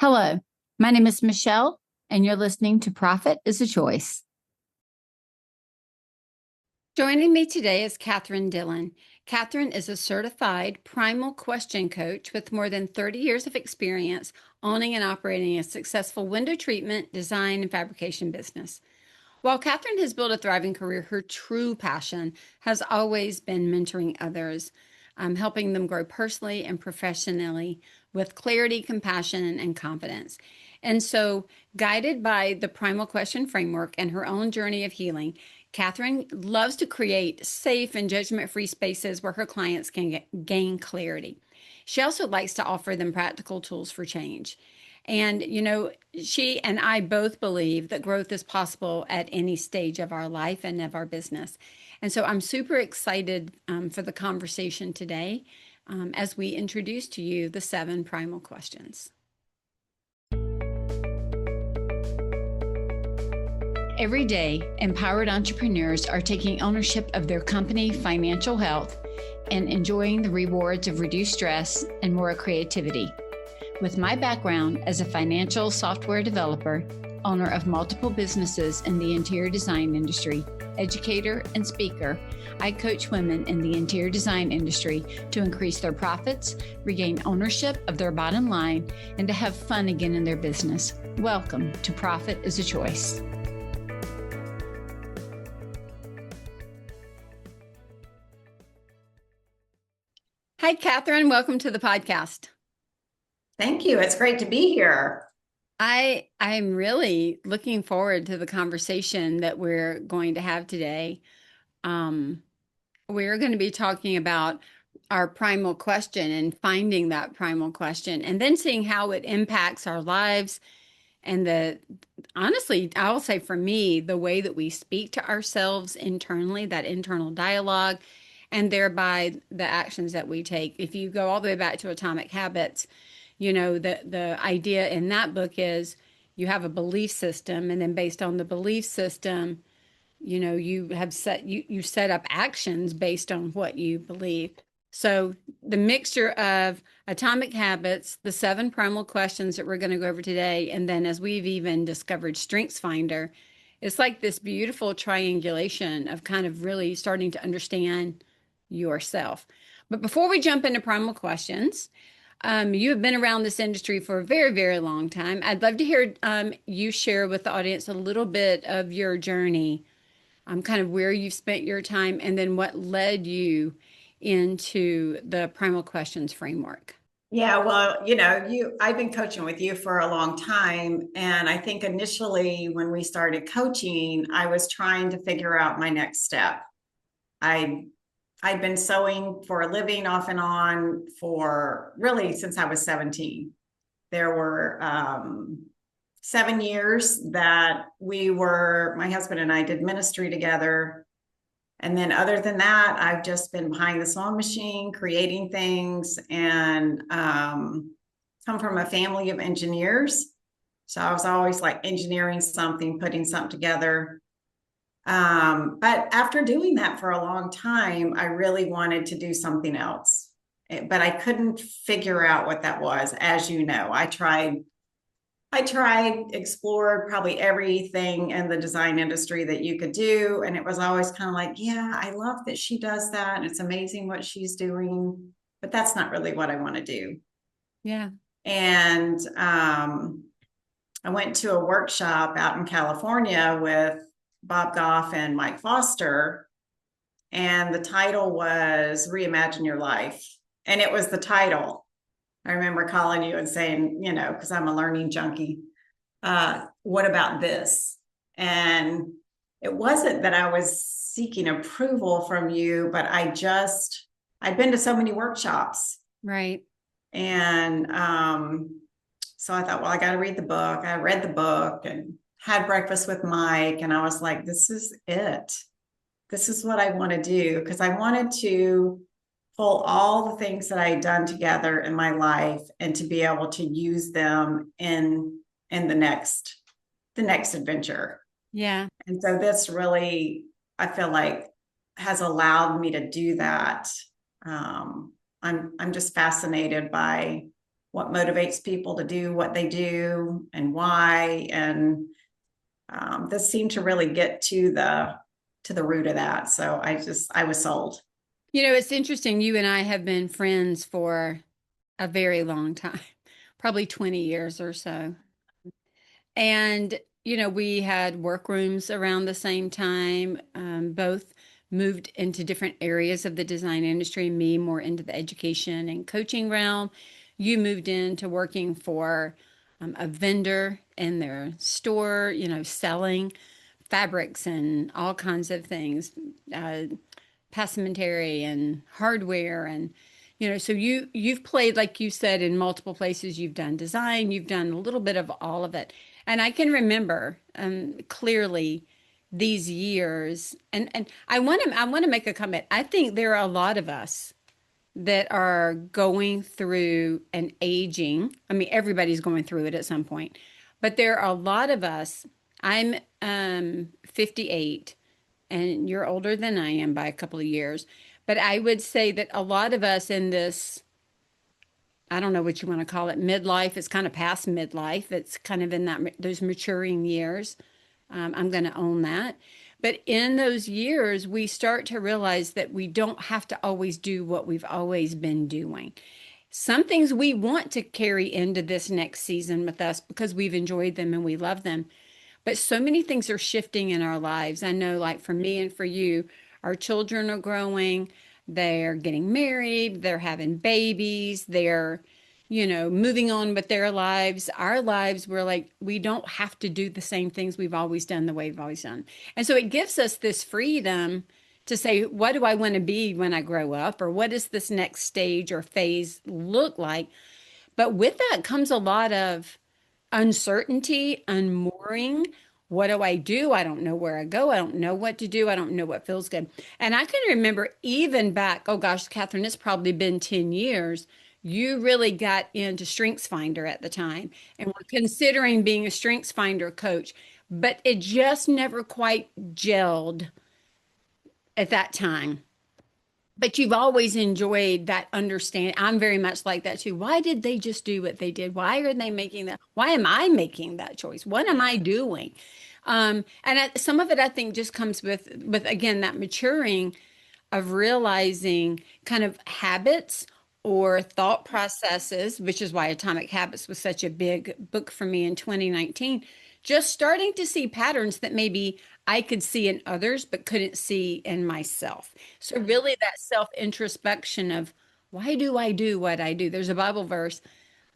Hello, my name is Michelle, and you're listening to Profit is a Choice. Joining me today is Kathryn Dillon. Kathryn is a certified Primal Question Coach with more than 30 years of experience owning and operating a successful window treatment, design, and fabrication business. While Kathryn has built a thriving career, her true passion has always been mentoring others, helping them grow personally and professionally with clarity, compassion, and confidence. And so, guided by the Primal Question framework and her own journey of healing, Kathryn loves to create safe and judgment-free spaces where her clients can gain clarity. She also likes to offer them practical tools for change. And, she and I both believe that growth is possible at any stage of our life and of our business. And so I'm super excited for the conversation today as we introduce to you the 7 Primal Questions. Every day, empowered entrepreneurs are taking ownership of their company financial health and enjoying the rewards of reduced stress and more creativity. With my background as a financial software developer, owner of multiple businesses in the interior design industry, educator, and speaker, I coach women in the interior design industry to increase their profits, regain ownership of their bottom line, and to have fun again in their business. Welcome to Profit is a Choice. Hi, Kathryn. Welcome to the podcast. Thank you. It's great to be here. I'm really looking forward to the conversation that we're going to have today. We're going to be talking about our primal question and finding that primal question and then seeing how it impacts our lives. And honestly, I will say for me, the way that we speak to ourselves internally, that internal dialogue, and thereby the actions that we take. If you go all the way back to Atomic Habits, the idea in that book is you have a belief system, and then based on the belief system, you set up actions based on what you believe. So the mixture of Atomic Habits, the 7 Primal Questions that we're going to go over today, and then as we've even discovered StrengthsFinder, it's like this beautiful triangulation of kind of really starting to understand yourself. But before we jump into Primal Questions, you have been around this industry for a very, very long time. I'd love to hear you share with the audience a little bit of your journey, kind of where you've spent your time, and then what led you into the Primal Questions framework. Yeah, well, I've been coaching with you for a long time. And I think initially when we started coaching, I was trying to figure out my next step. I'd been sewing for a living off and on for really since I was 17. There were 7 years that my husband and I did ministry together. And then other than that, I've just been behind the sewing machine, creating things, and come from a family of engineers. So I was always like engineering something, putting something together. But after doing that for a long time, I really wanted to do something else, but I couldn't figure out what that was. As you know, I tried, explored probably everything in the design industry that you could do. And it was always kind of like, yeah, I love that she does that. And it's amazing what she's doing, but that's not really what I want to do. Yeah. And, I went to a workshop out in California with Bob Goff and Mike Foster, and the title was Reimagine Your Life. And it was the title. I remember calling you and saying, because I'm a learning junkie, what about this? And it wasn't that I was seeking approval from you, but I'd been to so many workshops. Right. And so I thought, well, I got to read the book. I read the book and had breakfast with Mike, and I was like, this is it. This is what I want to do, because I wanted to pull all the things that I had done together in my life and to be able to use them in the next adventure. Yeah. And so this really, I feel like, has allowed me to do that. I'm just fascinated by what motivates people to do what they do and why. And this seemed to really get to the root of that. So I was sold. It's interesting. You and I have been friends for a very long time, probably 20 years or so. And, we had workrooms around the same time, both moved into different areas of the design industry, me more into the education and coaching realm. You moved into working for a vendor in their store, selling fabrics and all kinds of things, uh, passementary and hardware and so you've played, like you said, in multiple places. You've done design, you've done a little bit of all of it. And I can remember clearly these years. And I want to make a comment. I think there are a lot of us that are going through an aging. I mean, everybody's going through it at some point, but there are a lot of us. I'm 58, and you're older than I am by a couple of years. But I would say that a lot of us in this, I don't know what you want to call it, midlife. It's kind of past midlife. It's kind of in those maturing years. I'm going to own that. But in those years, we start to realize that we don't have to always do what we've always been doing. Some things we want to carry into this next season with us because we've enjoyed them and we love them. But so many things are shifting in our lives. I know, like for me and for you, our children are growing, they're getting married, they're having babies, they're, moving on with their lives. Our lives, we're like, we don't have to do the same things we've always done the way we've always done. And so it gives us this freedom to say, what do I want to be when I grow up? Or what does this next stage or phase look like? But with that comes a lot of uncertainty, unmooring. What do I do? I don't know where I go. I don't know what to do. I don't know what feels good. And I can remember even back, oh gosh, Kathryn, it's probably been 10 years. You really got into Strengths Finder at the time and were considering being a Strengths Finder coach, but it just never quite gelled at that time. But you've always enjoyed that understanding. I'm very much like that too. Why did they just do what they did? Why are they making that? Why am I making that choice? What am I doing? Some of it, I think, just comes with again that maturing of realizing kind of habits or thought processes, which is why Atomic Habits was such a big book for me in 2019. Just starting to see patterns that maybe I could see in others, but couldn't see in myself. So, really, that self introspection of why do I do what I do? There's a Bible verse,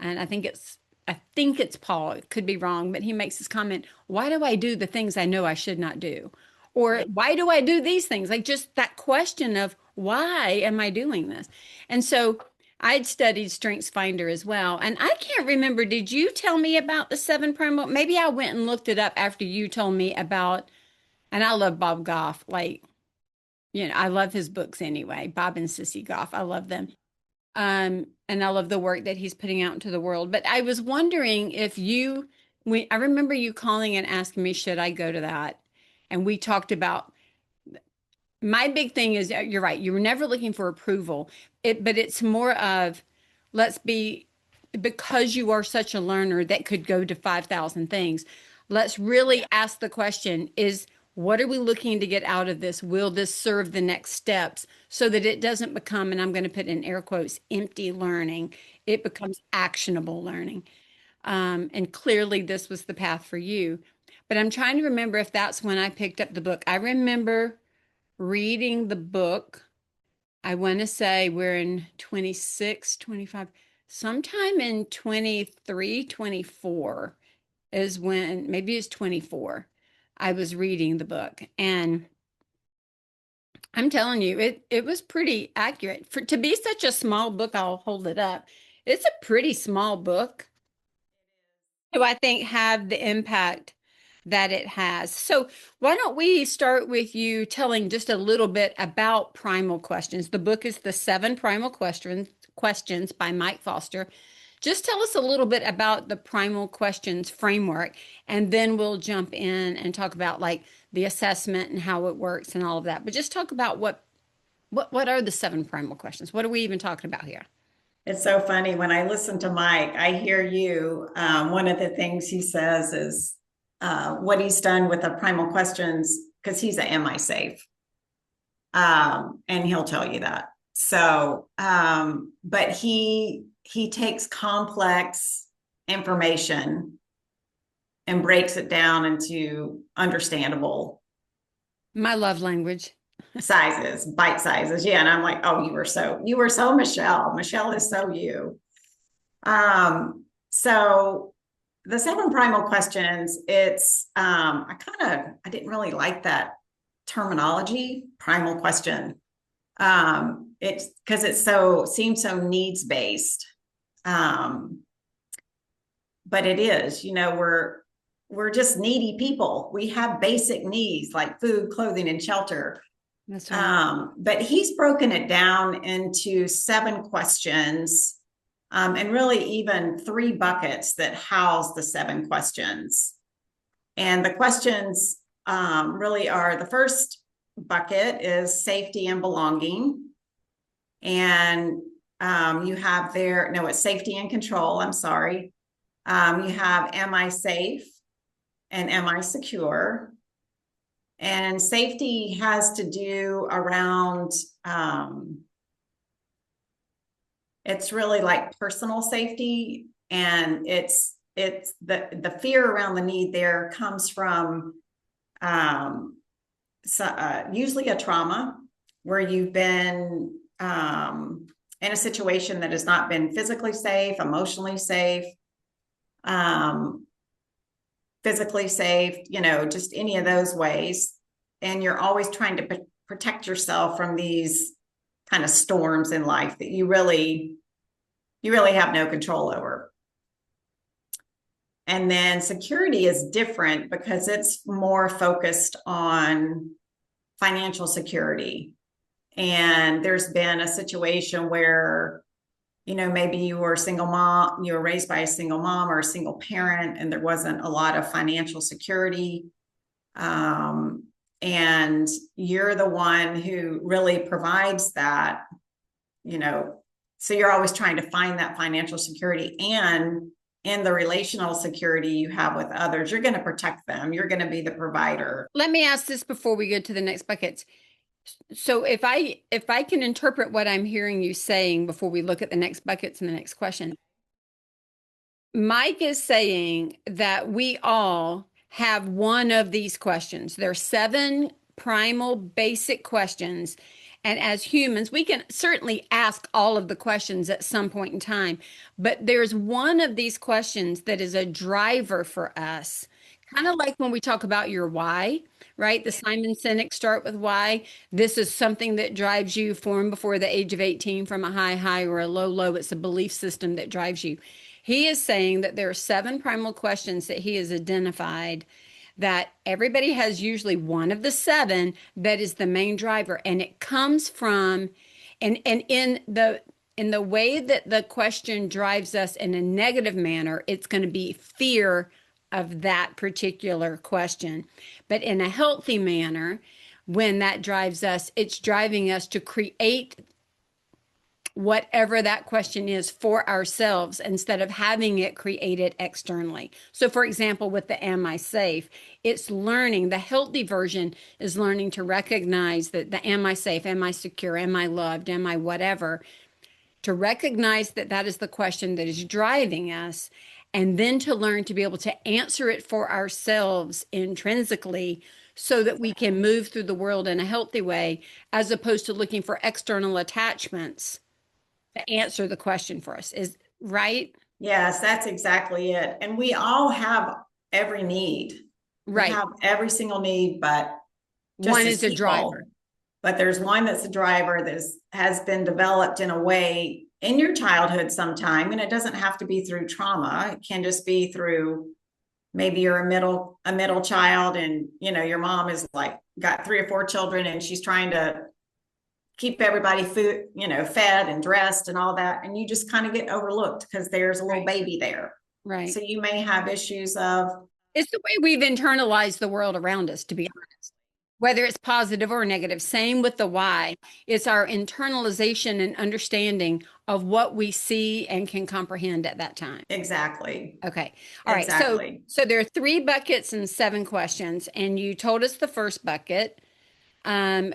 and I think it's Paul. It could be wrong, but he makes this comment, why do I do the things I know I should not do? Or why do I do these things? Like just that question of why am I doing this? And so I'd studied Strengths Finder as well. And I can't remember, did you tell me about the seven primal? Maybe I went and looked it up after you told me about, and I love Bob Goff. Like, I love his books anyway. Bob and Sissy Goff. I love them. And I love the work that he's putting out into the world. But I was wondering if I remember you calling and asking me, should I go to that? And we talked about my big thing is you're right. You were never looking for approval. But it's more of let's be because you are such a learner that could go to 5,000 things. Let's really ask the question is what are we looking to get out of this? Will this serve the next steps so that it doesn't become, and I'm going to put in air quotes, empty learning? It becomes actionable learning. And clearly, this was the path for you. But I'm trying to remember if that's when I picked up the book. I remember reading the book. I want to say we're in 26, 25, sometime in 23, 24 is when, maybe it's 24. I was reading the book and I'm telling you, it was pretty accurate. For to be such a small book, I'll hold it up. It's a pretty small book. Do I think have the impact that it has? So why don't we start with you telling just a little bit about Primal Questions? The book is the Seven Primal Questions by Mike Foster. Just tell us a little bit about the Primal Questions framework, and then we'll jump in and talk about like the assessment and how it works and all of that. But just talk about what are the seven primal questions? What are we even talking about here? It's so funny when I listen to Mike, I hear you. One of the things he says is what he's done with the Primal Questions, because he's a Am I Safe? And he'll tell you that. So, but he takes complex information and breaks it down into understandable My love language. sizes, bite sizes. Yeah. And I'm like, oh, you were so Michelle. Michelle is so you. So the seven primal questions, it's I didn't really like that terminology, primal question. It's because seems so needs based. Um, but it is, we're just needy people. We have basic needs like food, clothing, and shelter. That's right. But he's broken it down into seven questions, and really even three buckets that house the seven questions. And the questions really are, the first bucket is safety and belonging. And you have there, no, it's safety and control. I'm sorry. You have, am I safe? And am I secure? And safety has to do around, it's really like personal safety. And it's the fear around the need there comes from usually a trauma where you've been in a situation that has not been physically safe, emotionally safe, physically safe, just any of those ways. And you're always trying to protect yourself from these kind of storms in life that you really have no control over. And then security is different because it's more focused on financial security. And there's been a situation where, maybe you were a single mom, you were raised by a single mom or a single parent, and there wasn't a lot of financial security. And you're the one who really provides that, so you're always trying to find that financial security, and in the relational security you have with others, you're going to protect them. You're going to be the provider. Let me ask this before we go to the next buckets. So if I can interpret what I'm hearing you saying before we look at the next buckets and the next question, Mike is saying that we all have one of these questions. There are seven primal basic questions. And as humans, we can certainly ask all of the questions at some point in time. But there's one of these questions that is a driver for us. Kind of like when we talk about your why, right? The Simon Sinek start with why. This is something that drives you form before the age of 18 from a high or a low. It's a belief system that drives you. He is saying that there are seven primal questions that he has identified that everybody has usually one of the seven that is the main driver. And it comes from, and in the way that the question drives us in a negative manner, it's going to be fear of that particular question. But in a healthy manner, when that drives us, it's driving us to create whatever that question is for ourselves instead of having it created externally. So, for example, with the Am I Safe? It's learning, the healthy version is learning to recognize that the Am I safe? Am I secure? Am I loved? Am I whatever? To recognize that that is the question that is driving us, and then to learn to be able to answer it for ourselves intrinsically so that we can move through the world in a healthy way, as opposed to looking for external attachments to answer the question for us. Is right? Yes, that's exactly it. And we all have every need. We Right. have every single need, but just One as is a driver. people. But there's one that's a driver that has been developed in a way in your childhood sometime. And it doesn't have to be through trauma. It can just be through, maybe you're a middle child, and your mom is like got 3 or 4 children, and she's trying to keep everybody food, fed and dressed and all that. And you just kind of get overlooked because there's a little baby there. Right. So you may have issues of, It's the way we've internalized the world around us, to be honest. whether it's positive or negative. Same with the why. It's our internalization and understanding of what we see and can comprehend at that time. Exactly. Okay. All right. So Exactly. so there are three buckets and seven questions, and you told us the first bucket,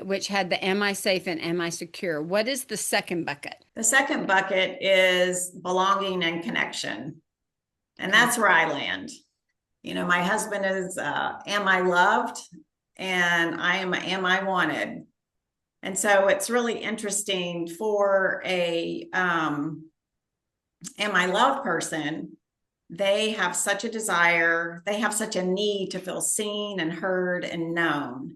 which had the am I safe and am I secure? What is the second bucket? The second bucket is belonging and connection. And Okay. that's where I land. My husband is am I loved? And I am I wanted? And so it's really interesting for a am I loved person. They have such a desire, they have such a need to feel seen and heard and known.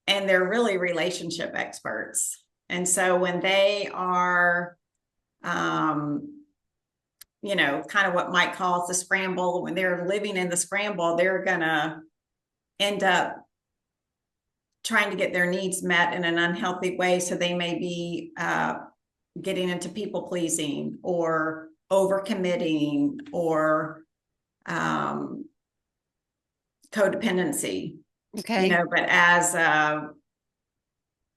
And they're really relationship experts. And so when they are, kind of what Mike calls the scramble, when they're living in the scramble, they're going to end up trying to get their needs met in an unhealthy way. So they may be getting into people pleasing or overcommitting or codependency, Okay. but as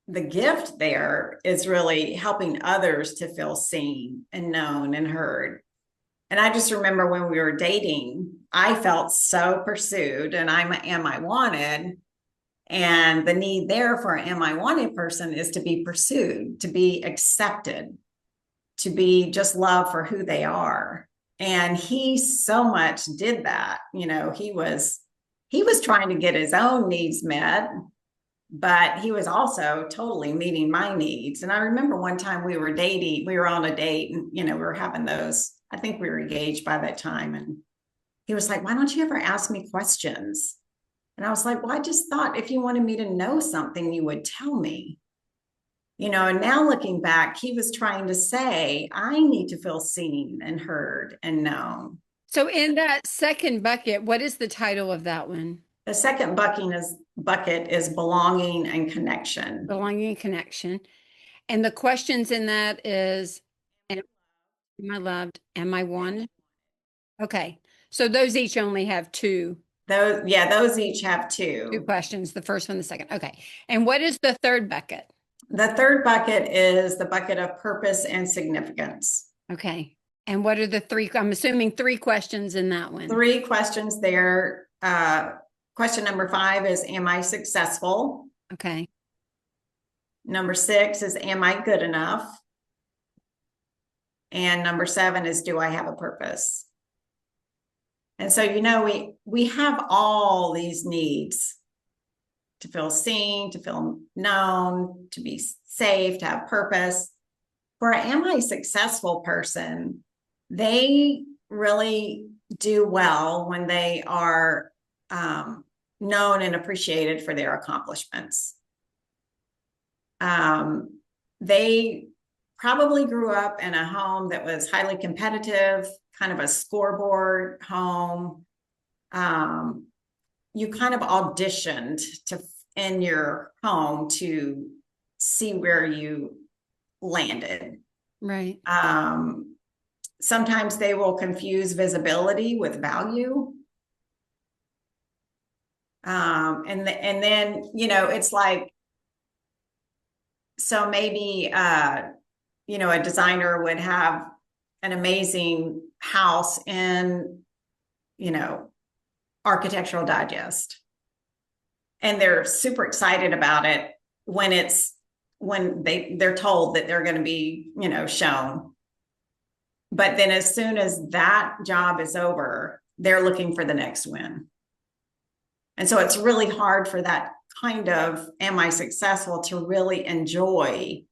the gift there is really helping others to feel seen and known and heard. And I just remember when we were dating, I felt so pursued and am I wanted. And the need there for an am I wanted person is to be pursued, to be accepted, to be just loved for who they are. And he so much did that. He was trying to get his own needs met, but he was also totally meeting my needs. And I remember one time we were dating, we were on a date, and we were having those, I think we were engaged by that time. And he was like, "Why don't you ever ask me questions?" And I was like, "Well, I just thought if you wanted me to know something, you would tell me." And now looking back, he was trying to say, I need to feel seen and heard and known. So in that second bucket, what is the title of that one? The second bucket is belonging and connection. Belonging and connection. And the questions in that is, am I loved? Am I wanted? Okay. So those each only have Those each have two two. questions, the first one, the second. Okay. And what is the third bucket? The third bucket is the bucket of purpose and significance. Okay. And what are the three? I'm assuming three questions in that one. Three questions there. Question number 5 is, am I successful? Okay. Number 6 is, am I good enough? And number 7 is, do I have a purpose? And so, we have all these needs to feel seen, to feel known, to be safe, to have purpose. For an am I successful person, they really do well when they are known and appreciated for their accomplishments. They probably grew up in a home that was highly competitive, kind of a scoreboard home. You kind of auditioned in your home to see where you landed. Right. Sometimes they will confuse visibility with value. And then, it's like, so maybe, a designer would have an amazing house in, Architectural Digest. And they're super excited about it when they're told that they're going to be, shown. But then as soon as that job is over, they're looking for the next win. And so it's really hard for that kind of, am I successful, to really enjoy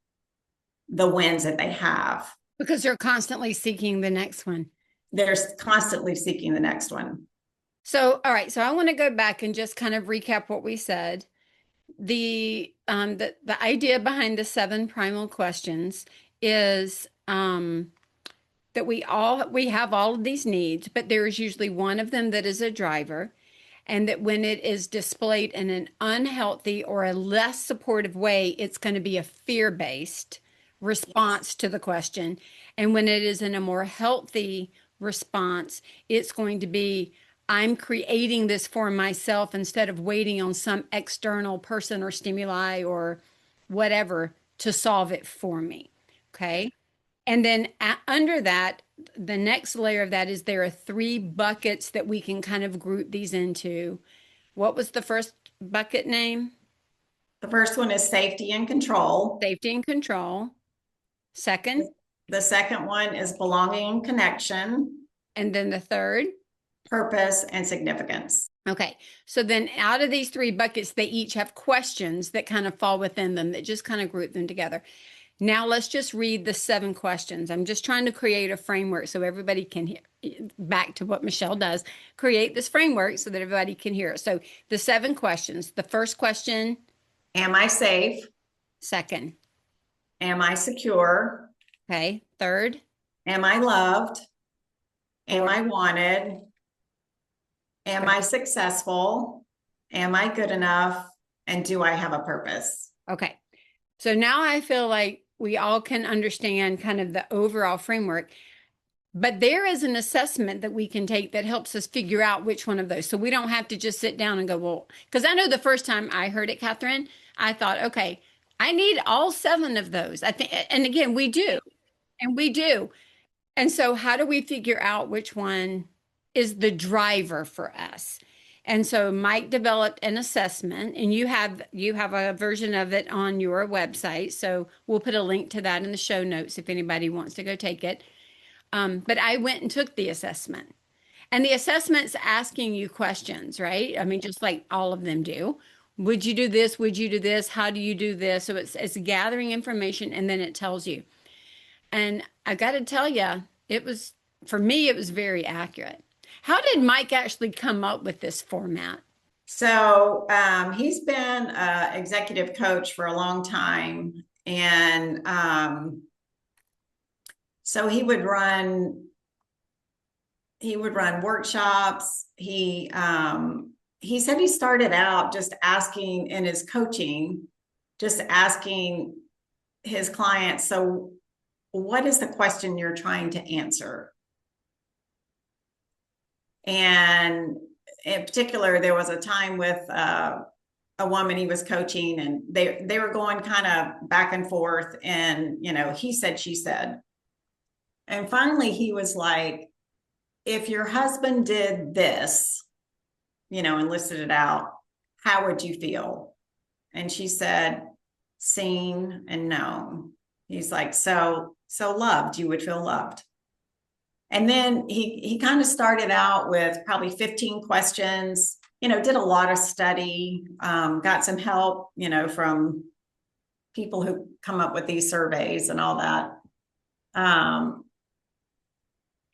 the wins that they have. Because they're constantly seeking the next one. They're constantly seeking the next one. So, all right. So I want to go back and just kind of recap what we said. The idea behind the 7 primal questions is that we have all of these needs, but there is usually one of them that is a driver, and that when it is displayed in an unhealthy or a less supportive way, it's going to be a fear-based response to the question. And when it is in a more healthy response, it's going to be I'm creating this for myself instead of waiting on some external person or stimuli or whatever to solve it for me. Okay. And then under that, the next layer of that is there are three buckets that we can kind of group these into. What was the first bucket name? The first one is safety and control. Safety and control. Second. The second one is belonging and connection, And then the third. purpose, and significance. Okay. So then out of these three buckets, they each have questions that kind of fall within them that just kind of group them together. Now let's just read the 7 questions. I'm just trying to create a framework so everybody can hear. Back to what Michelle does, create this framework so that everybody can hear it. So the 7 questions. The first question. Am I safe? Second. Am I secure? Okay. Third. Am I loved? Am Fourth. I wanted? Am I successful? Am I good enough? And do I have a purpose? Okay. So now I feel like we all can understand kind of the overall framework, but there is an assessment that we can take that helps us figure out which one of those. So we don't have to just sit down and go, well, because I know the first time I heard it, Kathryn, I thought, okay, I need all 7 of those. I think, and again, we do, and we do. And so how do we figure out which one is the driver for us? And so Mike developed an assessment, and you have a version of it on your website. So we'll put a link to that in the show notes if anybody wants to go take it. But I went and took the assessment. And the assessment's asking you questions, right? I mean, just like all of them do. Would you do this? Would you do this? How do you do this? So it's gathering information, and then it tells you. And I got to tell you, for me, it was very accurate. How did Mike actually come up with this format? So he's been an executive coach for a long time. And so he would run workshops. He said he started out just asking in his coaching, just asking his clients, so what is the question you're trying to answer? And in particular, there was a time with a woman he was coaching, and they were going kind of back and forth, and he said, she said. And finally he was like, if your husband did this, and listed it out, how would you feel? And she said, seen and known. He's like, so loved, you would feel loved. And then he kind of started out with probably 15 questions, did a lot of study, got some help, from people who come up with these surveys and all that.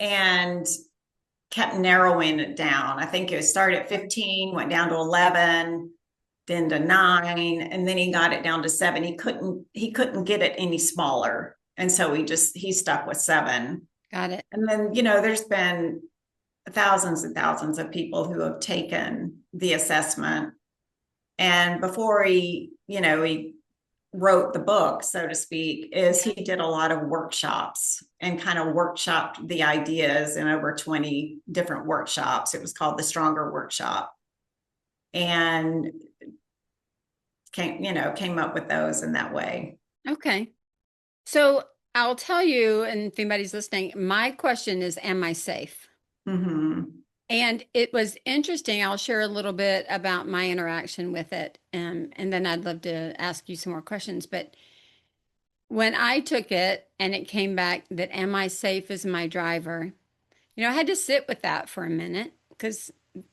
And kept narrowing it down. I think it started at 15, went down to 11, then to 9, and then he got it down to 7. He couldn't get it any smaller. And so he stuck with 7. Got it. And then, there's been thousands and thousands of people who have taken the assessment. And before he wrote the book, so to speak, is he did a lot of workshops and kind of workshopped the ideas in over 20 different workshops. It was called the Stronger Workshop. And came up with those in that way. Okay. So I'll tell you, and if anybody's listening, my question is, am I safe? Mm-hmm. And it was interesting. I'll share a little bit about my interaction with it. And then I'd love to ask you some more questions. But when I took it and it came back that am I safe as my driver, I had to sit with that for a minute because,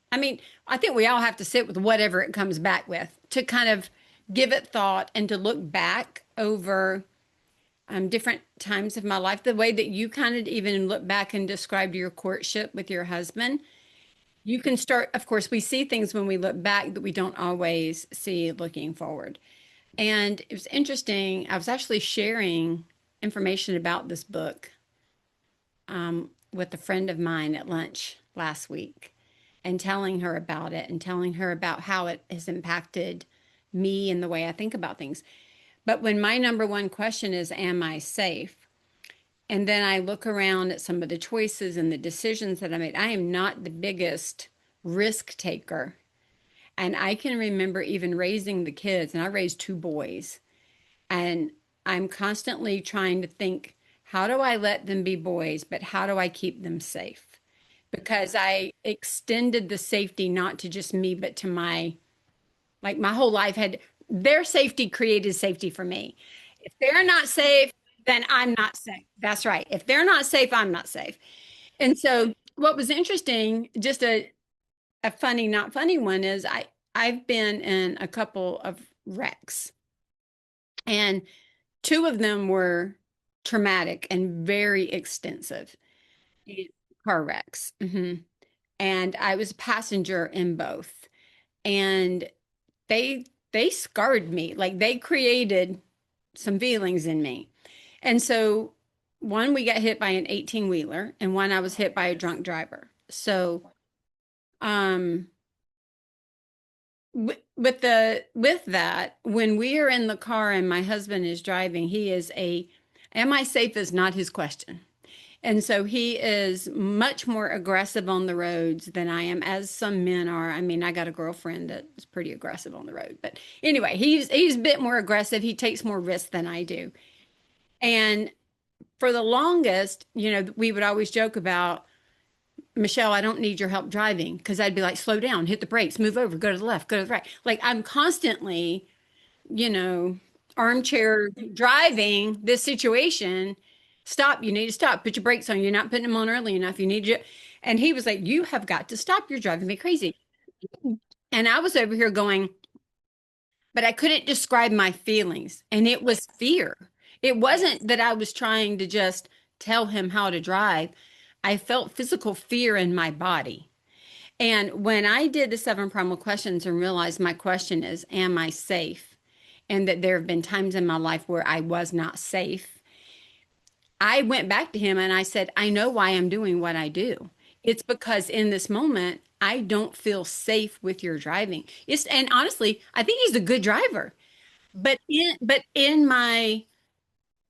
I mean, I think we all have to sit with whatever it comes back with to kind of give it thought and to look back over different times of my life, the way that you kind of even look back and described your courtship with your husband. You can start, of course, we see things when we look back that we don't always see looking forward. And it was interesting. I was actually sharing information about this book with a friend of mine at lunch last week and telling her about it and telling her about how it has impacted me and the way I think about things. But when my number one question is, am I safe? And then I look around at some of the choices and the decisions that I made. I am not the biggest risk taker. And I can remember even raising the kids, and I raised two boys, and I'm constantly trying to think, how do I let them be boys, but how do I keep them safe? Because I extended the safety not to just me, but to like my whole life had their safety created safety for me. If they're not safe, then I'm not safe. That's right. If they're not safe, I'm not safe. And so what was interesting, just a funny, not funny one is I've been in a couple of wrecks, and two of them were traumatic and very extensive car wrecks. And I was a passenger in both. And they scarred me. Like they created some feelings in me. And so one we got hit by an 18-wheeler and one I was hit by a drunk driver. So um with that, when we are in the car and my husband is driving, he is a am I safe is not his question. And so he is much more aggressive on the roads than I am, as some men are. I mean, I got a girlfriend that's pretty aggressive on the road. But anyway, he's a bit more aggressive. He takes more risks than I do. And for the longest, we would always joke about, Michelle, I don't need your help driving, because I'd be like, slow down, hit the brakes, move over, go to the left, go to the right. Like I'm constantly, you know, armchair driving this situation. Stop, you need to stop. Put your brakes on. You're not putting them on early enough. You need to. And he was like, you have got to stop. You're driving me crazy. And I was over here going, but I couldn't describe my feelings. And it was fear. It wasn't that I was trying to just tell him how to drive. I felt physical fear in my body. And when I did the seven primal questions and realized my question is, am I safe? And that there have been times in my life where I was not safe, I went back to him and I said, I know why I'm doing what I do. It's because in this moment, I don't feel safe with your driving. And honestly, I think he's a good driver. But in my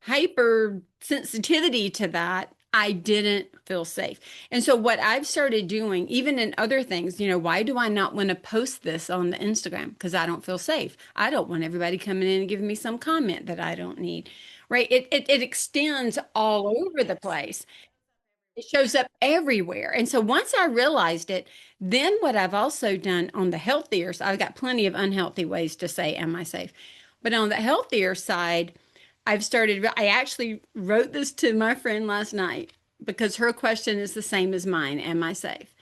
hyper sensitivity to that, I didn't feel safe. And so what I've started doing, even in other things, why do I not want to post this on the Instagram? Because I don't feel safe. I don't want everybody coming in and giving me some comment that I don't need. Right? It extends all over the place. It shows up everywhere. And so once I realized it, then what I've also done on the healthier side, I've got plenty of unhealthy ways to say, am I safe? But on the healthier side, I actually wrote this to my friend last night because her question is the same as mine. Am I safe?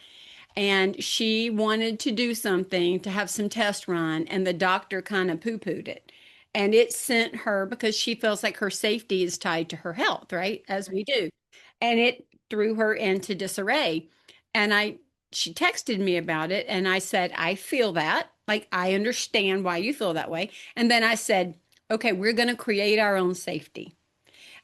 And she wanted to do something to have some tests run, and the doctor kind of poo-pooed it. And it sent her, because she feels like her safety is tied to her health, right? As we do. And it threw her into disarray. And she texted me about it, and I said, I feel that. Like, I understand why you feel that way. And then I said, okay, we're going to create our own safety.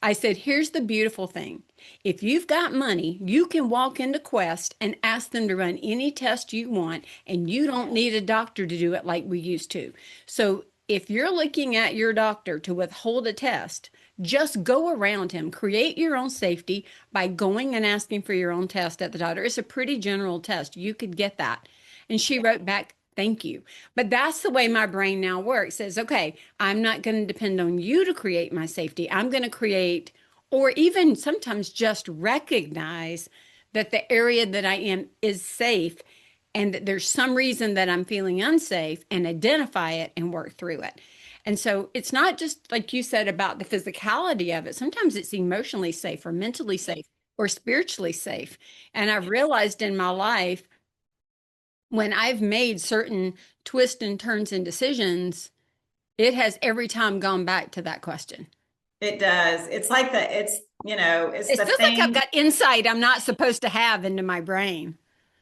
I said, here's the beautiful thing. If you've got money, you can walk into Quest and ask them to run any test you want, and you don't need a doctor to do it like we used to. So if you're looking at your doctor to withhold a test, just go around him. Create your own safety by going and asking for your own test at the doctor. It's a pretty general test. You could get that. And she wrote back, thank you. But that's the way my brain now works. It says, okay, I'm not going to depend on you to create my safety. I'm going to create, or even sometimes just recognize that the area that I am is safe, and that there's some reason that I'm feeling unsafe, and identify it and work through it. And so it's not just like you said about the physicality of it. Sometimes it's emotionally safe or mentally safe or spiritually safe. And I've realized in my life, when I've made certain twists and turns and decisions, it has every time gone back to that question. It does. It's like it's It the feels like I've thing. got insight I'm not supposed to have into my brain.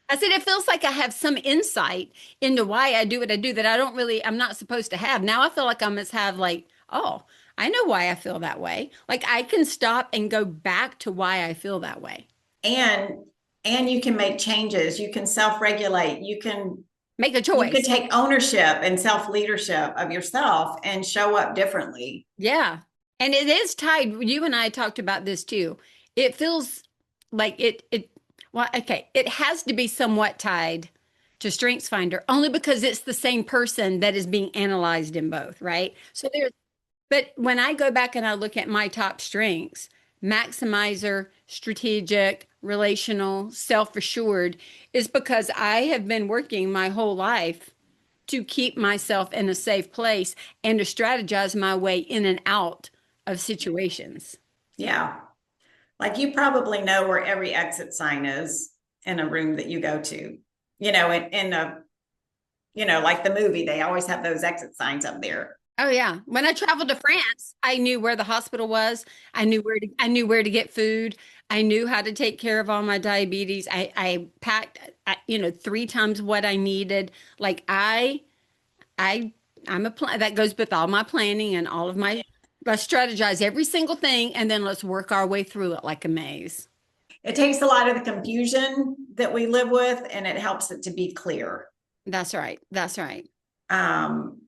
I said, it feels like I have some insight into why I do what I do that I'm not supposed to have. Now I feel like I must have, like, oh, I know why I feel that way. Like I can stop and go back to why I feel that way. And you can make changes. You can self-regulate. Make a You can choice. take ownership and self-leadership of yourself and show up differently. Yeah. And it is tied. You and I talked about this too. It feels like well, okay, it has to be somewhat tied to StrengthsFinder only because it's the same person that is being analyzed in both, right? So there's, but when I go back and I look at my top strengths, maximizer, strategic, relational, self-assured, is because I have been working my whole life to keep myself in a safe place and to strategize my way in and out of situations. Yeah. Like you probably know where every exit sign is in a room that you go to. In a, like the movie, they always have those exit signs up there. Oh yeah. When I traveled to France, I knew where the hospital was. I knew where to get food. I knew how to take care of all my diabetes. I packed, 3 times what I needed. Like I I'm a plan that goes with all my planning and all of my let's strategize every single thing and then let's work our way through it like a maze. It takes a lot of the confusion that we live with and it helps it to be clear. That's right. That's right. Um,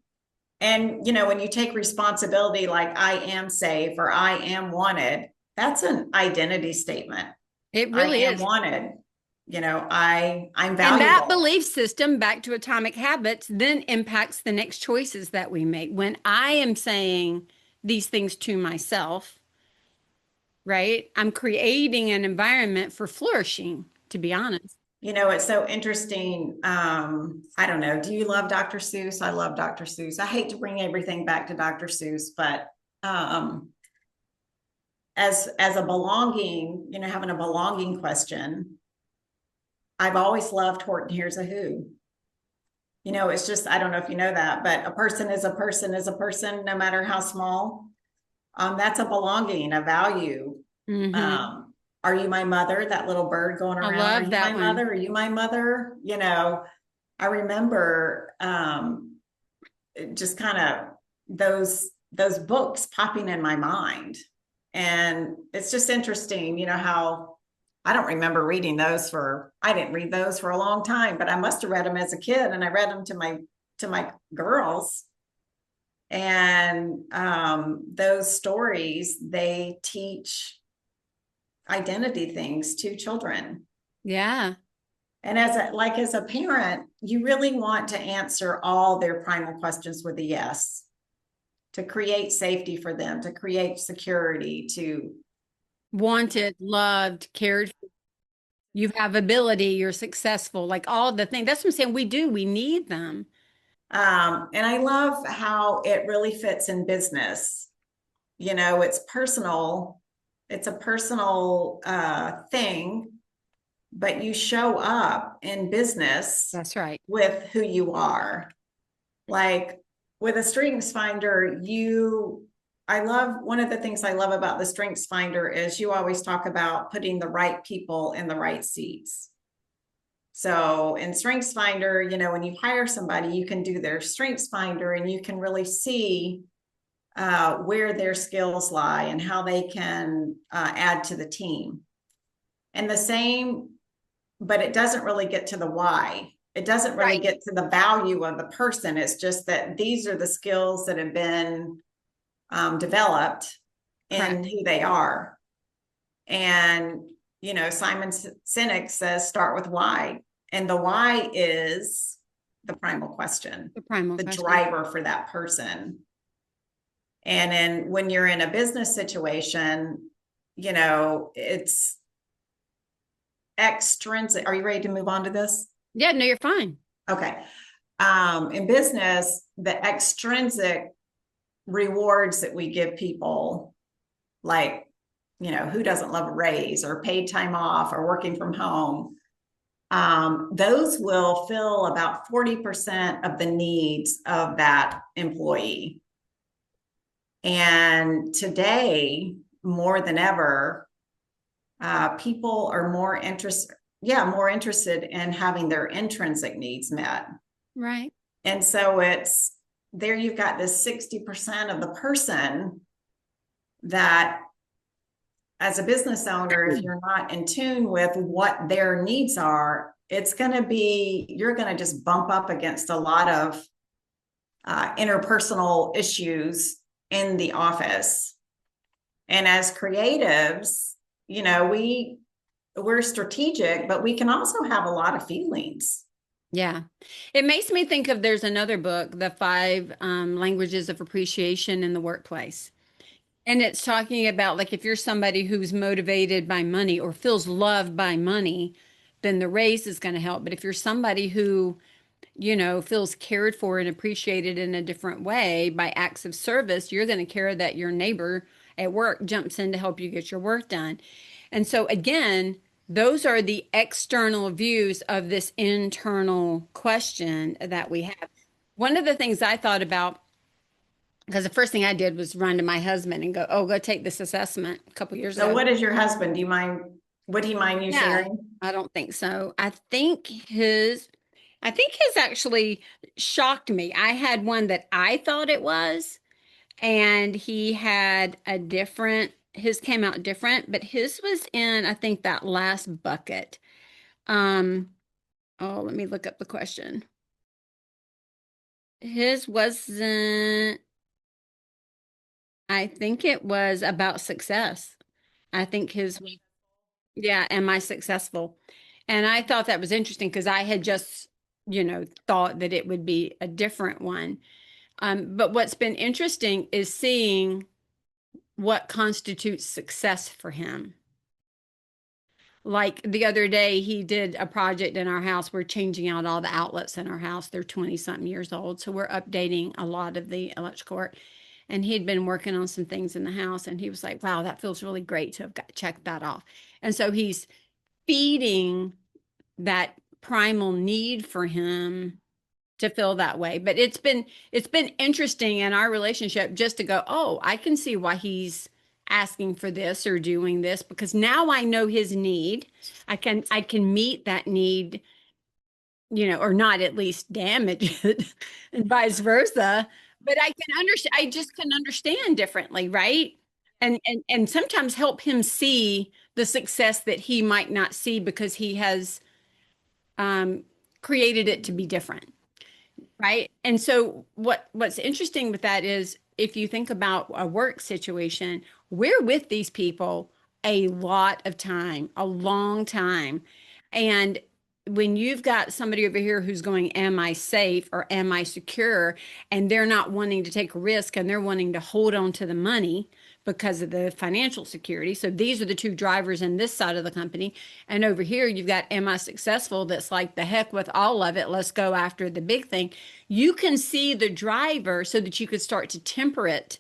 and when you take responsibility, like I am safe or I am wanted, that's an identity statement. It I really am is. wanted. I'm And that valuable. belief system, back to atomic habits, then impacts the next choices that we make. When I am saying these things to myself, right, I'm creating an environment for flourishing, to be honest. It's so interesting. I don't know. Do you love Dr. Seuss? I love Dr. Seuss. I hate to bring everything back to Dr. Seuss, but as a belonging, having a belonging question, I've always loved Horton Hears a Who. It's just, I don't know if you know that, but a person is a person is a person, no matter how small. That's a belonging, a value. Hmm. Are you my mother? That little bird going I around. Are love you my that one. mother? Are you my mother? I remember just kind of those books popping in my mind. And it's just interesting, how I don't remember reading those I didn't read those for a long time, but I must have read them as a kid and I read them to my girls. And those stories, they teach identity things to children. Yeah. And as a parent, you really want to answer all their primal questions with a yes, to create safety for them, to create security, to Wanted, loved, cared for. You have ability, you're successful, like all the things. That's what I'm saying. We do, we need them. and I love how it really fits in business. It's personal. It's a personal thing, but you show up in business That's right. with who you are. Like with a strengths finder, I love one of the things I love about the strengths finder is you always talk about putting the right people in the right seats. So in strengths finder, when you hire somebody, you can do their strengths finder and you can really see where their skills lie and how they can add to the team. And the same, but it doesn't really get to the why. It doesn't really Right. get to the value of the person. It's just that these are the skills that have been developed Correct. in who they are. And, Simon Sinek says, start with why. And the why is the primal question, The primal the question. driver for that person. And then when you're in a business situation, it's extrinsic. Are you ready to move on to this? Yeah, no, you're fine. Okay. In business, the extrinsic rewards that we give people, like, who doesn't love a raise or paid time off or working from home? Those will fill about 40% of the needs of that employee. And today, more than ever, people are more interested in having their intrinsic needs met. Right. And so it's there, you've got this 60% of the person that, as a business owner, if you're not in tune with what their needs are, you're going to just bump up against a lot of interpersonal issues in the office. And as creatives, we're strategic, but we can also have a lot of feelings. Yeah. It makes me think of there's another book, The Five Languages of Appreciation in the Workplace. And it's talking about like if you're somebody who's motivated by money or feels loved by money, then the raise is going to help. But if you're somebody who, feels cared for and appreciated in a different way by acts of service, you're going to care that your neighbor at work jumps in to help you get your work done. And so, again, those are the external views of this internal question that we have. One of the things I thought about, because the first thing I did was run to my husband and go, "Oh, go take this assessment," a couple years So ago. what is your husband? Do you mind, would he mind you No, sharing? I don't think so. I think his actually shocked me. I had one that I thought it was, and he had his came out different, but his was in, I think, that last bucket. Um, oh, let me look up the question. His wasn't, I think it was about success. I think his was, yeah, am I successful? And I thought that was interesting because I had just, thought that it would be a different one. But what's been interesting is seeing what constitutes success for him. Like the other day, he did a project in our house. We're changing out all the outlets in our house. They're 20 something years old. So we're updating a lot of the electrical work. And he'd been working on some things in the house. And he was like, wow, that feels really great to have got checked that off. And so he's feeding that primal need for him to feel that way. But it's been interesting in our relationship just to go, oh, I can see why he's asking for this or doing this because now I know his need. I can meet that need, or not at least damage it and vice versa. But I just can understand differently, right? And sometimes help him see the success that he might not see because he has um created it to be different. Right. And so what's interesting with that is if you think about a work situation, we're with these people a lot of time, a long time. And when you've got somebody over here who's going, am I safe or am I secure? And they're not wanting to take a risk and they're wanting to hold on to the money because of the financial security. So these are the two drivers in this side of the company. And over here, you've got, am I successful? That's like the heck with all of it. Let's go after the big thing. You can see the driver so that you could start to temper it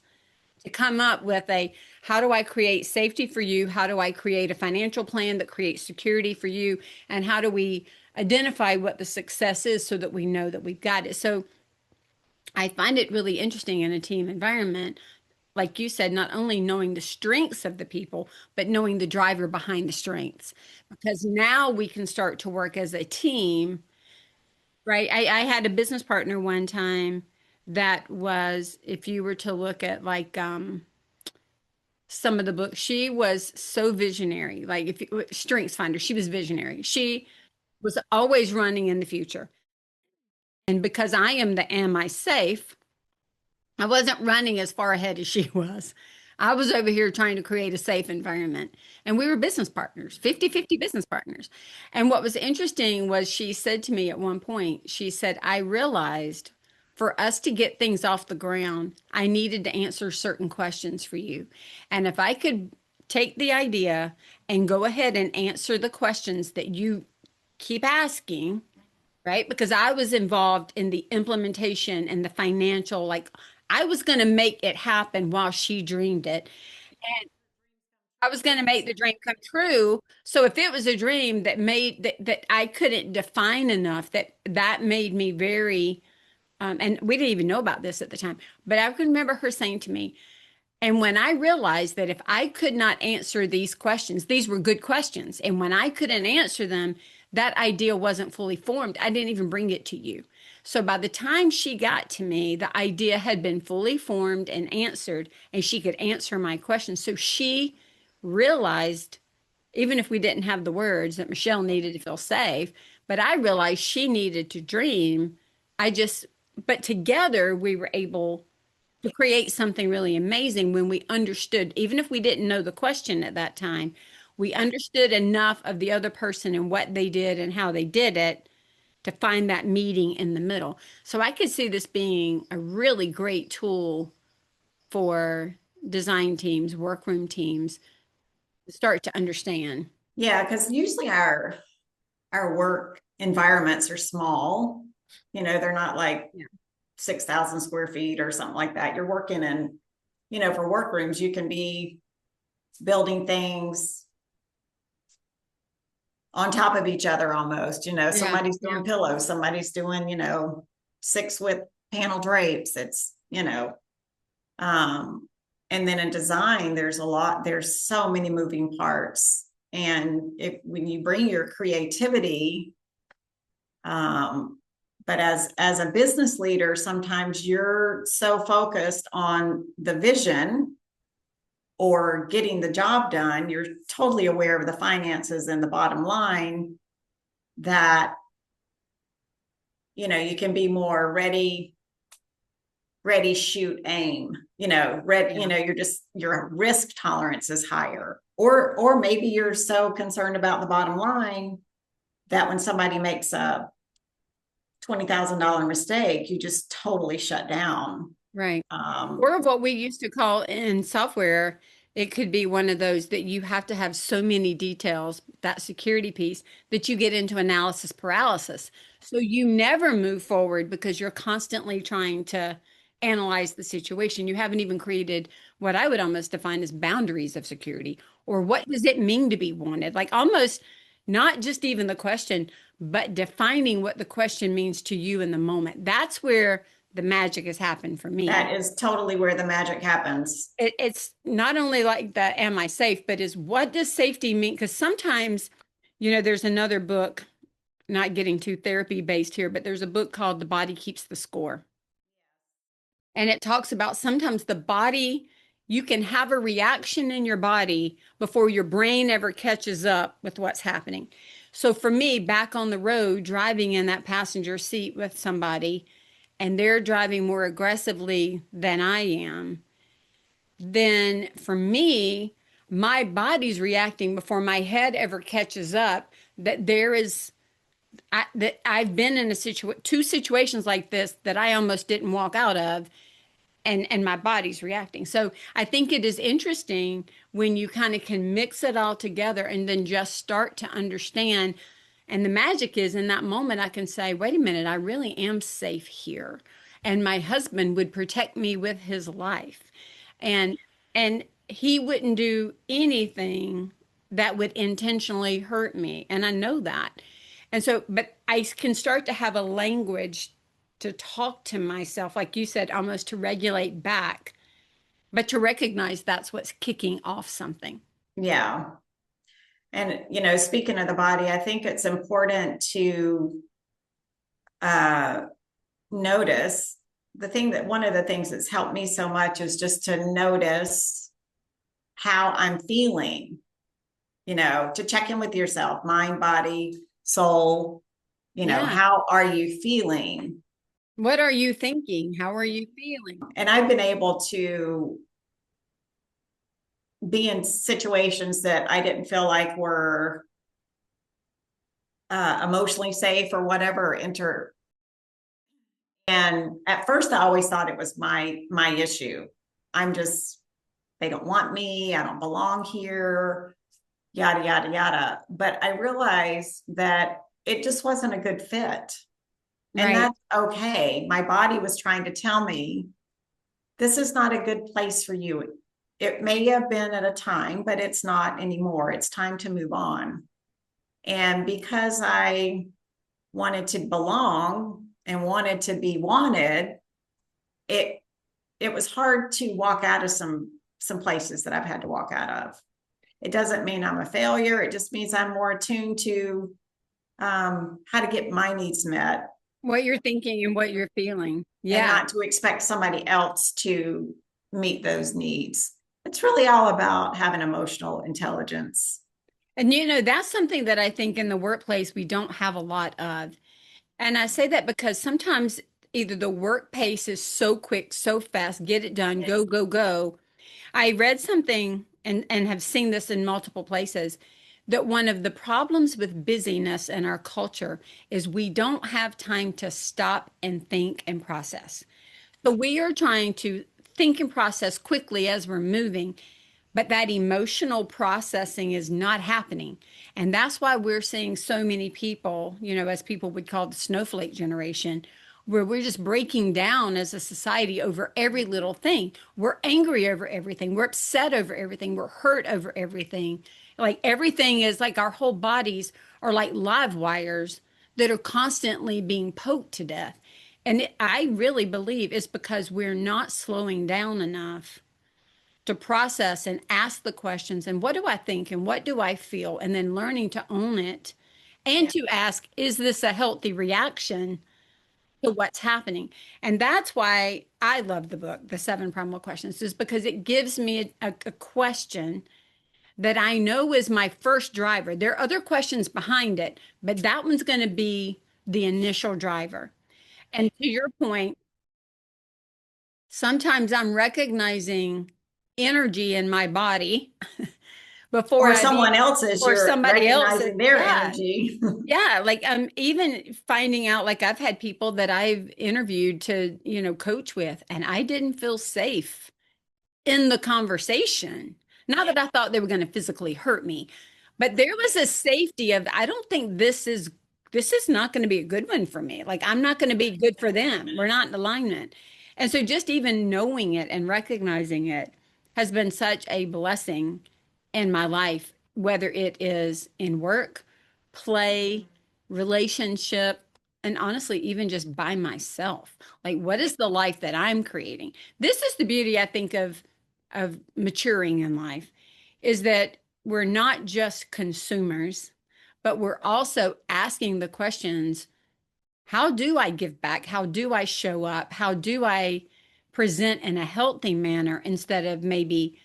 to come up with a how do I create safety for you? How do I create a financial plan that creates security for you? And how do we identify what the success is so that we know that we've got it? So I find it really interesting in a team environment, like you said, not only knowing the strengths of the people, but knowing the driver behind the strengths. Because now we can start to work as a team, right? I had a business partner one time that was, if you were to look at like some of the books, she was so visionary. Like if you, Strengths Finder, she was visionary. She was always running in the future. And because I am the am I safe, I wasn't running as far ahead as she was. I was over here trying to create a safe environment. And we were business partners, 50-50 business partners. And what was interesting was she said to me at one point, she said, I realized for us to get things off the ground, I needed to answer certain questions for you. And if I could take the idea and go ahead and answer the questions that you keep asking, right? Because I was involved in the implementation and the financial, like I was going to make it happen while she dreamed it. And I was going to make the dream come true. So if it was a dream that I couldn't define enough, that made me very, and we didn't even know about this at the time, but I can remember her saying to me, and when I realized that if I could not answer these questions, these were good questions. And when I couldn't answer them, that idea wasn't fully formed. I didn't even bring it to you. So by the time she got to me, the idea had been fully formed and answered, and she could answer my questions. So she realized, even if we didn't have the words, that Michelle needed to feel safe. But I realized she needed to dream. I just, but together we were able to create something really amazing when we understood, even if we didn't know the question at that time, we understood enough of the other person and what they did and how they did it to find that meeting in the middle. So I could see this being a really great tool for design teams, workroom teams to start to understand. Yeah, because usually our work environments are small. They're not like Yeah. 6,000 square feet or something like that. You're working in, for workrooms, you can be building things on top of each other almost. Yeah. Somebody's Yeah. doing pillows, somebody's doing, 6 with panel drapes. It's, um, and then in design, there's so many moving parts. And when you bring your creativity, um, but as a business leader, sometimes you're so focused on the vision or getting the job done, you're totally aware of the finances and the bottom line that you can be more ready, shoot, aim. Yeah. Your risk tolerance is higher, or maybe you're so concerned about the bottom line that when somebody makes a $20,000 mistake, you just totally shut down. Right. um Or what we used to call in software, it could be one of those that you have to have so many details, that security piece, that you get into analysis paralysis. So you never move forward because you're constantly trying to analyze the situation. You haven't even created what I would almost define as boundaries of security, or what does it mean to be wanted? Like almost not just even the question, but defining what the question means to you in the moment. That's where the magic has happened for me. that is totally where the magic happens. It's not only like the am I safe, but is what does safety mean? Because sometimes, there's another book, not getting too therapy based here, but there's a book called The Body Keeps the Score. And it talks about sometimes the body, you can have a reaction in your body before your brain ever catches up with what's happening. So for me, back on the road, driving in that passenger seat with somebody, and they're driving more aggressively than I am, then for me, my body's reacting before my head ever catches up that there is that I've been in two situations like this that I almost didn't walk out of, and my body's reacting. So I think it is interesting when you kind of can mix it all together and then just start to understand. And the magic is in that moment, I can say, wait a minute, I really am safe here. And my husband would protect me with his life. And and he wouldn't do anything that would intentionally hurt me. And I know that. And so, but I can start to have a language to talk to myself, like you said, almost to regulate back, but to recognize that's what's kicking off something. Yeah. And speaking of the body, I think it's important to uh notice one of the things that's helped me so much is just to notice how I'm feeling, to check in with yourself, mind, body, soul. Yeah. How are you feeling? What are you thinking? How are you feeling? And I've been able to be in situations that I didn't feel like were emotionally safe or whatever. And at first, I always thought it was my issue. I'm just they don't want me. I don't belong here. Yada yada yada. But I realized that it just wasn't a good fit, and Right. that's okay. My body was trying to tell me this is not a good place for you. It may have been at a time, but it's not anymore. It's time to move on. And because I wanted to belong and wanted to be wanted, it it was hard to walk out of some places that I've had to walk out of. It doesn't mean I'm a failure. It just means I'm more attuned to how to get my needs met, What you're thinking and what you're feeling. and Yeah. not to expect somebody else to meet those needs. It's really all about having emotional intelligence. And that's something that I think in the workplace we don't have a lot of. And I say that because sometimes either the work pace is so quick, so fast, get it done, go, go, go. I read something and have seen this in multiple places that one of the problems with busyness in our culture is we don't have time to stop and think and process. So we are trying to think and process quickly as we're moving, but that emotional processing is not happening. And that's why we're seeing so many people, as people would call the snowflake generation, where we're just breaking down as a society over every little thing. We're angry over everything. We're upset over everything. We're hurt over everything. Like everything is like our whole bodies are like live wires that are constantly being poked to death. And I really believe it's because we're not slowing down enough to process and ask the questions and what do I think and what do I feel, and then learning to own it and to ask, is this a healthy reaction to what's happening? And that's why I love the book, The Seven Primal Questions, is because it gives me a question that I know is my first driver. There are other questions behind it, but that one's going to be the initial driver. And to your point, sometimes I'm recognizing energy in my body before Or I've even, someone else's, or you're somebody else's. recognizing their Yeah. energy. Yeah. Like I'm even finding out, like I've had people that I've interviewed to, coach with, and I didn't feel safe in the conversation. Not that I thought they were going to physically hurt me, but there was a safety of, I don't think this is not going to be a good one for me. Like I'm not going to be good for them. We're not in alignment. And so just even knowing it and recognizing it has been such a blessing in my life, whether it is in work, play, relationship, and honestly, even just by myself. Like, what is the life that I'm creating? This is the beauty, I think, of maturing in life, is that we're not just consumers, but we're also asking the questions, how do I give back? How do I show up? How do I present in a healthy manner instead of maybe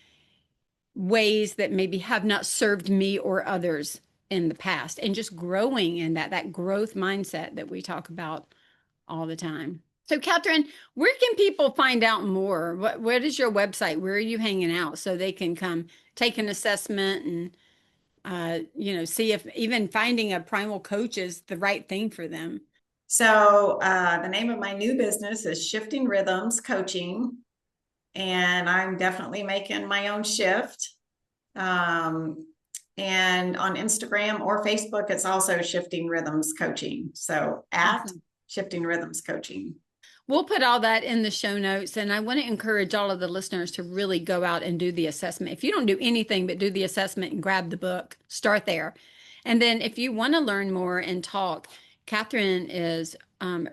ways that maybe have not served me or others in the past? And just growing in that growth mindset that we talk about all the time. So, Kathryn, where can people find out more? What is your website? Where are you hanging out so they can come take an assessment and see if even finding a primal coach is the right thing for them? So the name of my new business is Shifting Rhythms Coaching, and I'm definitely making my own shift. And on Instagram or Facebook, it's also Shifting Rhythms Coaching. So at Awesome. Shifting Rhythms Coaching. We'll put all that in the show notes. And I want to encourage all of the listeners to really go out and do the assessment. If you don't do anything but do the assessment and grab the book, start there. And then if you want to learn more and talk, Kathryn is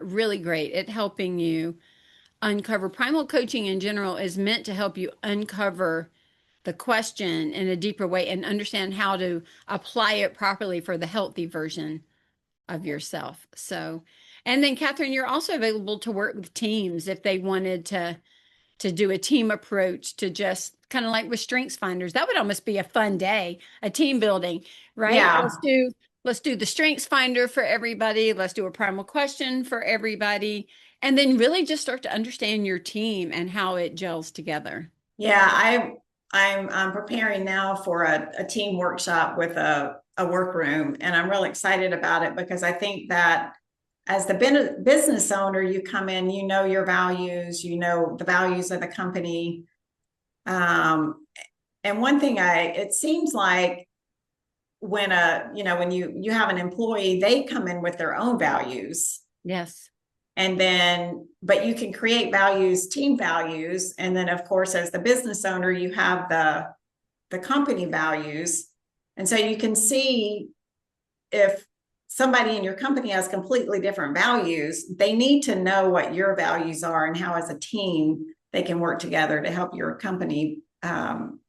really great at helping you uncover. Primal coaching in general is meant to help you uncover the question in a deeper way and understand how to apply it properly for the healthy version of yourself. So, and then Kathryn, you're also available to work with teams if they wanted to do a team approach to just kind of like with strengths finders. That would almost be a fun day, a team building, right? Yeah. Let's do the strengths finder for everybody. Let's do a primal question for everybody. And then really just start to understand your team and how it gels together. Yeah. I'm preparing now for a team workshop with a workroom, and I'm really excited about it because I think that as the business owner, you come in, you know your values, you know the values of the company. And one thing it seems like when you have an employee, they come in with their own values. Yes. And then, but you can create values, team values. And then of course, as the business owner, you have the company values. And so you can see if somebody in your company has completely different values, they need to know what your values are and how as a team they can work together to help your company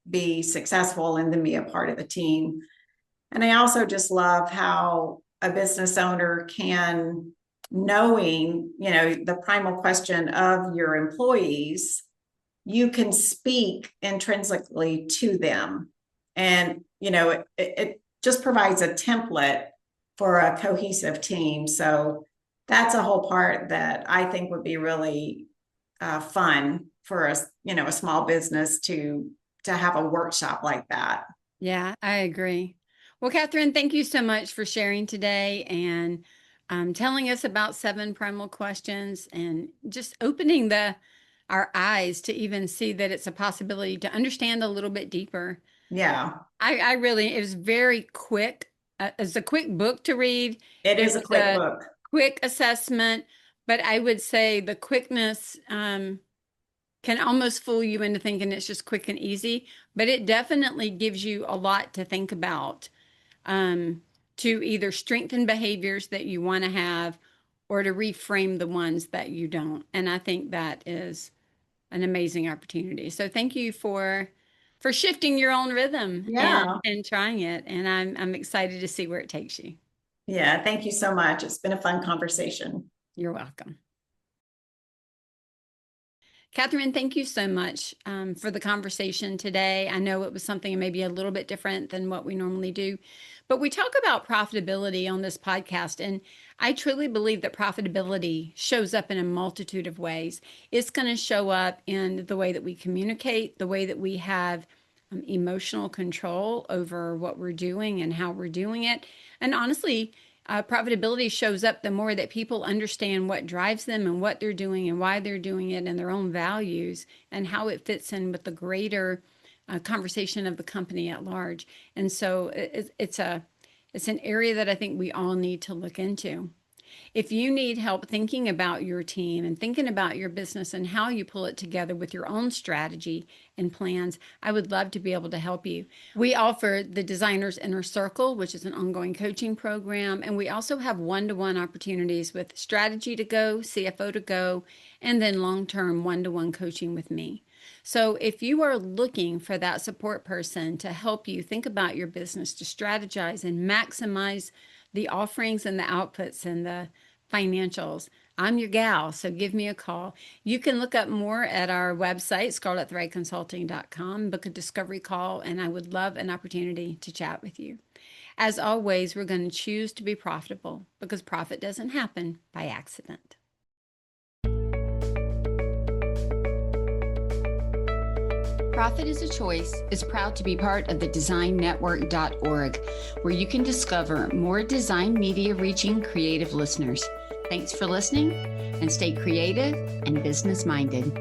be successful and then be a part of the team. And I also just love how a business owner can, knowing, the primal question of your employees, you can speak intrinsically to them. And, it just provides a template for a cohesive team. So that's a whole part that I think would be really fun for a small business to have a workshop like that. Yeah, I agree. Well, Kathryn, thank you so much for sharing today and telling us about seven primal questions and just opening our eyes to even see that it's a possibility to understand a little bit deeper. Yeah, I really, it was very quick. It's a quick book to read. it It is a was quick a book. quick assessment, but I would say the quickness can almost fool you into thinking it's just quick and easy, but it definitely gives you a lot to think about, um, to either strengthen behaviors that you want to have or to reframe the ones that you don't. And I think that is an amazing opportunity. So thank you for shifting your own rhythm Yeah. and trying it. And I'm excited to see where it takes you. Yeah. Thank you so much. It's been a fun conversation. You're welcome. Kathryn, thank you so much for the conversation today. I know it was something maybe a little bit different than what we normally do, but we talk about profitability on this podcast, and I truly believe that profitability shows up in a multitude of ways. It's going to show up in the way that we communicate, the way that we have emotional control over what we're doing and how we're doing it. And honestly, profitability shows up the more that people understand what drives them and what they're doing and why they're doing it and their own values and how it fits in with the greater conversation of the company at large. And so it's an area that I think we all need to look into. If you need help thinking about your team and thinking about your business and how you pull it together with your own strategy and plans, I would love to be able to help you. We offer the Designer's Inner Circle, which is an ongoing coaching program, and we also have one-to-one opportunities with Strategy to Go, CFO to Go, and then long-term one-to-one coaching with me. So if you are looking for that support person to help you think about your business, to strategize and maximize the offerings and the outputs and the financials, I'm your gal, so give me a call. You can look up more at our website, scarletthreadconsulting.com, book a discovery call, and I would love an opportunity to chat with you. As always, we're going to choose to be profitable because profit doesn't happen by accident. Profit is a Choice is proud to be part of the designnetwork.org, where you can discover more design media reaching creative listeners. Thanks for listening, and stay creative and business minded.